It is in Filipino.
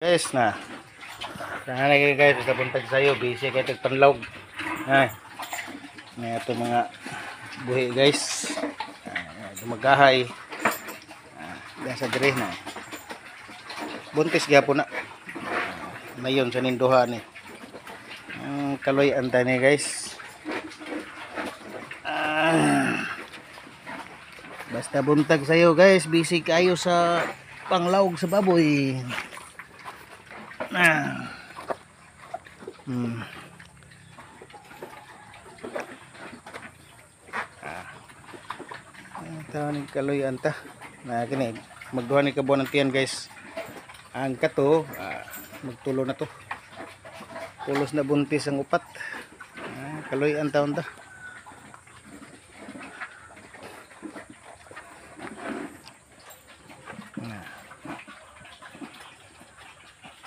Guys na. Sana kayo guys sa buntag sayo busy kay tagpanlawg. Ay. May ato mga buhi guys. Dumagahay. Sa dire na. Buntis gyapon na. Mayon sa ninduha ni. Ang kaloy anta ni guys. Basta buntag sayo guys, busy kayo sa panglawg sa baboy. Ito ni kaloy anta na kini magduha ni kabuan ng tiyan guys. Ang kato magtulo na to, pulos na buntis ang upat. Kaloy anta unta.